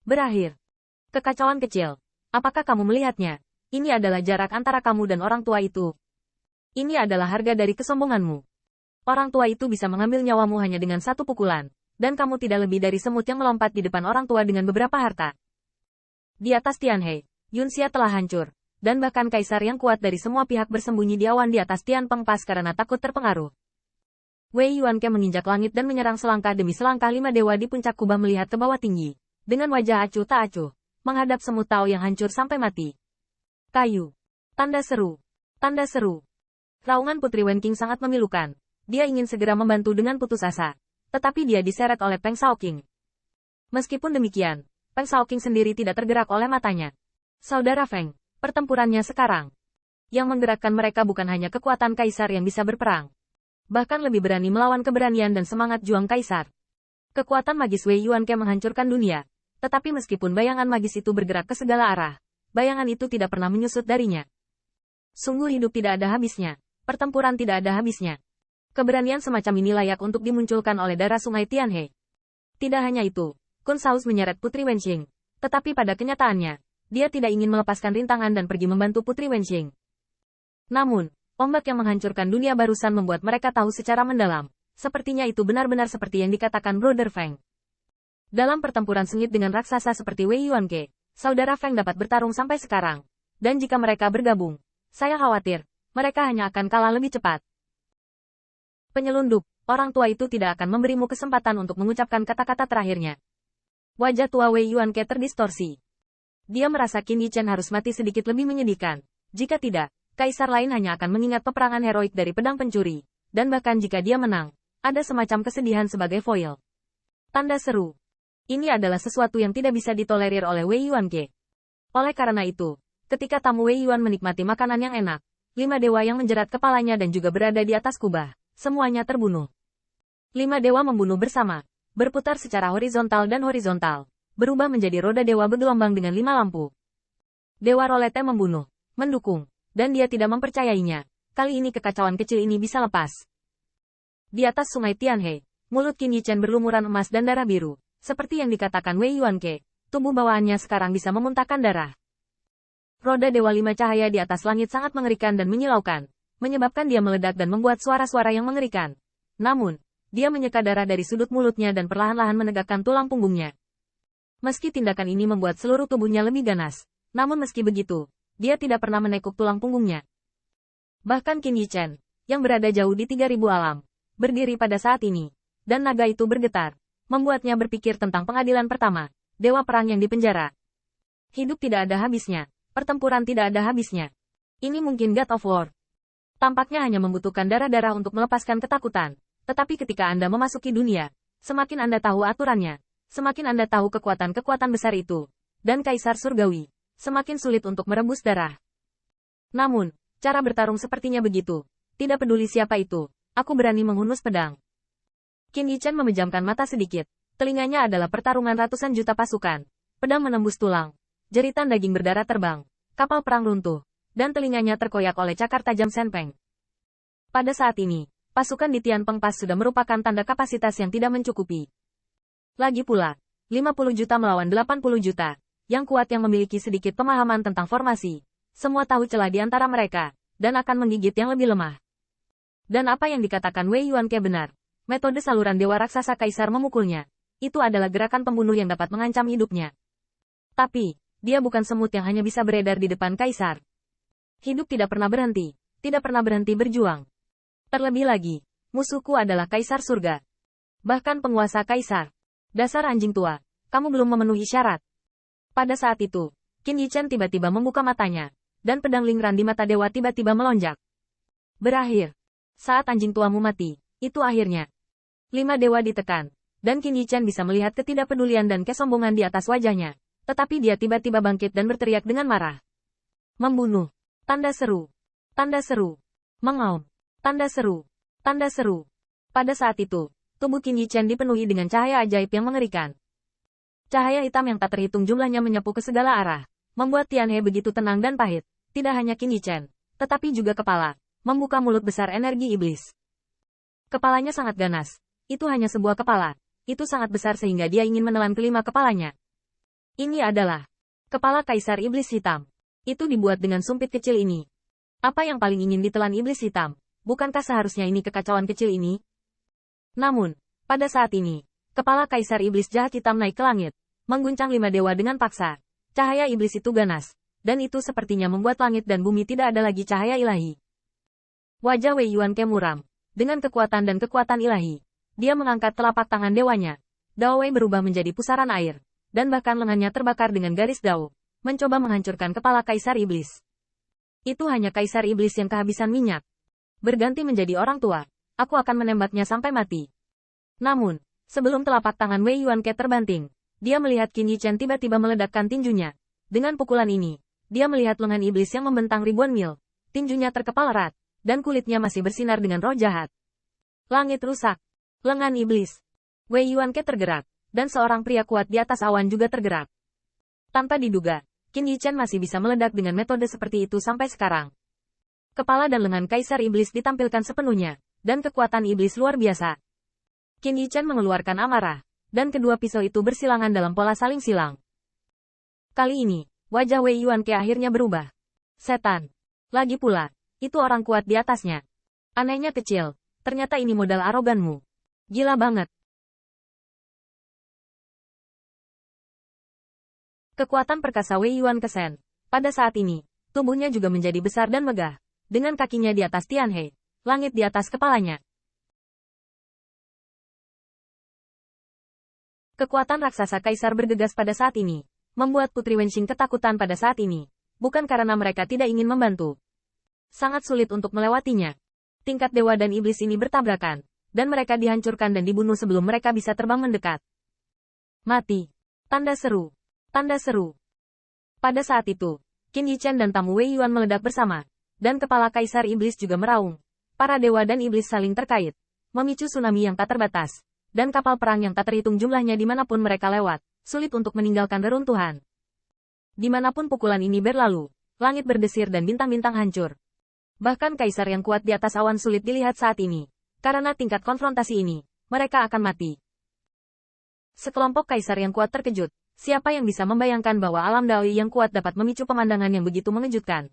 Berakhir. Kekacauan kecil. Apakah kamu melihatnya? Ini adalah jarak antara kamu dan orang tua itu. Ini adalah harga dari kesombonganmu. Orang tua itu bisa mengambil nyawamu hanya dengan satu pukulan, dan kamu tidak lebih dari semut yang melompat di depan orang tua dengan beberapa harta. Di atas Tianhe, Yunxia telah hancur, dan bahkan kaisar yang kuat dari semua pihak bersembunyi di awan di atas Tianpeng Pass karena takut terpengaruh. Wei Yuanke menginjak langit dan menyerang selangkah demi selangkah. 5 dewa di puncak kubah melihat ke bawah tinggi, dengan wajah acuh tak acuh, menghadap semut Tao yang hancur sampai mati. Kayu. Tanda seru. Tanda seru. Raungan Putri Wenqing sangat memilukan. Dia ingin segera membantu dengan putus asa. Tetapi dia diseret oleh Peng Shaoqing. Meskipun demikian, Peng Shaoqing sendiri tidak tergerak oleh matanya. Saudara Feng, pertempurannya sekarang. Yang menggerakkan mereka bukan hanya kekuatan kaisar yang bisa berperang. Bahkan lebih berani melawan keberanian dan semangat juang kaisar. Kekuatan magis Wei Yuanke menghancurkan dunia. Tetapi meskipun bayangan magis itu bergerak ke segala arah, bayangan itu tidak pernah menyusut darinya. Sungguh hidup tidak ada habisnya. Pertempuran tidak ada habisnya. Keberanian semacam ini layak untuk dimunculkan oleh darah sungai Tianhe. Tidak hanya itu, Kun Saus menyeret Putri Wenqing. Tetapi pada kenyataannya, dia tidak ingin melepaskan rintangan dan pergi membantu Putri Wenqing. Namun, ombak yang menghancurkan dunia barusan membuat mereka tahu secara mendalam. Sepertinya itu benar-benar seperti yang dikatakan Brother Feng. Dalam pertempuran sengit dengan raksasa seperti Wei Yuanke, saudara Feng dapat bertarung sampai sekarang. Dan jika mereka bergabung, saya khawatir, mereka hanya akan kalah lebih cepat. Penyelundup, orang tua itu tidak akan memberimu kesempatan untuk mengucapkan kata-kata terakhirnya. Wajah tua Wei Yuanke terdistorsi. Dia merasa Qin Yichen harus mati sedikit lebih menyedihkan. Jika tidak, kaisar lain hanya akan mengingat peperangan heroik dari pedang pencuri. Dan bahkan jika dia menang, ada semacam kesedihan sebagai foil. Tanda seru. Ini adalah sesuatu yang tidak bisa ditolerir oleh Wei Yuanke. Oleh karena itu, ketika tamu Wei Yuan menikmati makanan yang enak, 5 dewa yang menjerat kepalanya dan juga berada di atas kubah, semuanya terbunuh. 5 dewa membunuh bersama, berputar secara horizontal dan horizontal, berubah menjadi roda dewa bergelombang dengan 5 lampu. Dewa Rolete membunuh, mendukung, dan dia tidak mempercayainya. Kali ini kekacauan kecil ini bisa lepas. Di atas sungai Tianhe, mulut Qin Yichen berlumuran emas dan darah biru, seperti yang dikatakan Wei Yuanke, tubuh bawahannya sekarang bisa memuntahkan darah. Roda Dewa 5 cahaya di atas langit sangat mengerikan dan menyilaukan, menyebabkan dia meledak dan membuat suara-suara yang mengerikan. Namun, dia menyeka darah dari sudut mulutnya dan perlahan-lahan menegakkan tulang punggungnya. Meski tindakan ini membuat seluruh tubuhnya lebih ganas, namun meski begitu, dia tidak pernah menekuk tulang punggungnya. Bahkan Qin Yichen, yang berada jauh di 3000 alam, berdiri pada saat ini, dan naga itu bergetar, membuatnya berpikir tentang pengadilan pertama, dewa perang yang dipenjara. Hidup tidak ada habisnya. Pertempuran tidak ada habisnya. Ini mungkin God of War. Tampaknya hanya membutuhkan darah-darah untuk melepaskan ketakutan. Tetapi ketika Anda memasuki dunia, semakin Anda tahu aturannya, semakin Anda tahu kekuatan-kekuatan besar itu. Dan Kaisar Surgawi, semakin sulit untuk merebus darah. Namun, cara bertarung sepertinya begitu. Tidak peduli siapa itu, aku berani menghunus pedang. Qin Yichen memejamkan mata sedikit. Telinganya adalah pertarungan ratusan juta pasukan. Pedang menembus tulang. Jeritan daging berdarah terbang, kapal perang runtuh, dan telinganya terkoyak oleh cakar tajam Senpeng. Pada saat ini, pasukan di Tianpeng Pass sudah merupakan tanda kapasitas yang tidak mencukupi. Lagi pula, 50 juta melawan 80 juta, yang kuat yang memiliki sedikit pemahaman tentang formasi. Semua tahu celah di antara mereka, dan akan menggigit yang lebih lemah. Dan apa yang dikatakan Wei Yuanke benar, metode saluran dewa raksasa kaisar memukulnya, itu adalah gerakan pembunuh yang dapat mengancam hidupnya. Tapi, dia bukan semut yang hanya bisa beredar di depan kaisar. Hidup tidak pernah berhenti berjuang. Terlebih lagi, musuhku adalah kaisar surga. Bahkan penguasa kaisar. Dasar anjing tua, kamu belum memenuhi syarat. Pada saat itu, Qin Yichen tiba-tiba membuka matanya, dan pedang Lingran di mata dewa tiba-tiba melonjak. Berakhir. Saat anjing tuamu mati, itu akhirnya. 5 dewa ditekan, dan Qin Yichen bisa melihat ketidakpedulian dan kesombongan di atas wajahnya. Tetapi dia tiba-tiba bangkit dan berteriak dengan marah. Membunuh. Tanda seru. Tanda seru. Mengaum. Tanda seru. Tanda seru. Pada saat itu, tubuh Qin Yichen dipenuhi dengan cahaya ajaib yang mengerikan. Cahaya hitam yang tak terhitung jumlahnya menyapu ke segala arah, membuat Tianhe begitu tenang dan pahit. Tidak hanya Qin Yichen, tetapi juga kepala, membuka mulut besar energi iblis. Kepalanya sangat ganas. Itu hanya sebuah kepala. Itu sangat besar sehingga dia ingin menelan kelima kepalanya. Ini adalah kepala Kaisar Iblis Hitam. Itu dibuat dengan sumpit kecil ini. Apa yang paling ingin ditelan Iblis Hitam? Bukankah seharusnya ini kekacauan kecil ini? Namun, pada saat ini, kepala Kaisar Iblis Jahat Hitam naik ke langit, mengguncang 5 dewa dengan paksa. Cahaya iblis itu ganas, dan itu sepertinya membuat langit dan bumi tidak ada lagi cahaya ilahi. Wajah Wei Yuanke muram. Dengan kekuatan dan kekuatan ilahi, dia mengangkat telapak tangan dewanya. Dao Wei berubah menjadi pusaran air, dan bahkan lengannya terbakar dengan garis dao, mencoba menghancurkan kepala Kaisar Iblis. Itu hanya Kaisar Iblis yang kehabisan minyak. Berganti menjadi orang tua, aku akan menembaknya sampai mati. Namun, sebelum telapak tangan Wei Yuanke terbanting, dia melihat Qin Yichen tiba-tiba meledakkan tinjunya. Dengan pukulan ini, dia melihat lengan iblis yang membentang ribuan mil. Tinjunya terkepal erat, dan kulitnya masih bersinar dengan roh jahat. Langit rusak. Lengan iblis. Wei Yuanke tergerak, dan seorang pria kuat di atas awan juga tergerak. Tanpa diduga, Qin Yichen masih bisa meledak dengan metode seperti itu sampai sekarang. Kepala dan lengan Kaisar Iblis ditampilkan sepenuhnya, dan kekuatan iblis luar biasa. Qin Yichen mengeluarkan amarah, dan kedua pisau itu bersilangan dalam pola saling silang. Kali ini, wajah Wei Yuanke akhirnya berubah. Setan. Lagi pula, itu orang kuat di atasnya. Anehnya kecil, ternyata ini modal aroganmu. Gila banget. Kekuatan perkasa Wei Yuan Kesen. Pada saat ini, tubuhnya juga menjadi besar dan megah. Dengan kakinya di atas Tianhe, langit di atas kepalanya. Kekuatan raksasa Kaisar bergegas pada saat ini, membuat Putri Wenxing ketakutan pada saat ini, bukan karena mereka tidak ingin membantu. Sangat sulit untuk melewatinya. Tingkat dewa dan iblis ini bertabrakan, dan mereka dihancurkan dan dibunuh sebelum mereka bisa terbang mendekat. Mati. Tanda seru. Tanda seru. Pada saat itu, Qin Yichen dan tamu Wei Yuan meledak bersama, dan kepala Kaisar Iblis juga meraung. Para dewa dan iblis saling terkait, memicu tsunami yang tak terbatas, dan kapal perang yang tak terhitung jumlahnya dimanapun mereka lewat, sulit untuk meninggalkan reruntuhan. Dimanapun pukulan ini berlalu, langit berdesir dan bintang-bintang hancur. Bahkan Kaisar yang kuat di atas awan sulit dilihat saat ini, karena tingkat konfrontasi ini, mereka akan mati. Sekelompok Kaisar yang kuat terkejut, siapa yang bisa membayangkan bahwa alam Daoi yang kuat dapat memicu pemandangan yang begitu mengejutkan.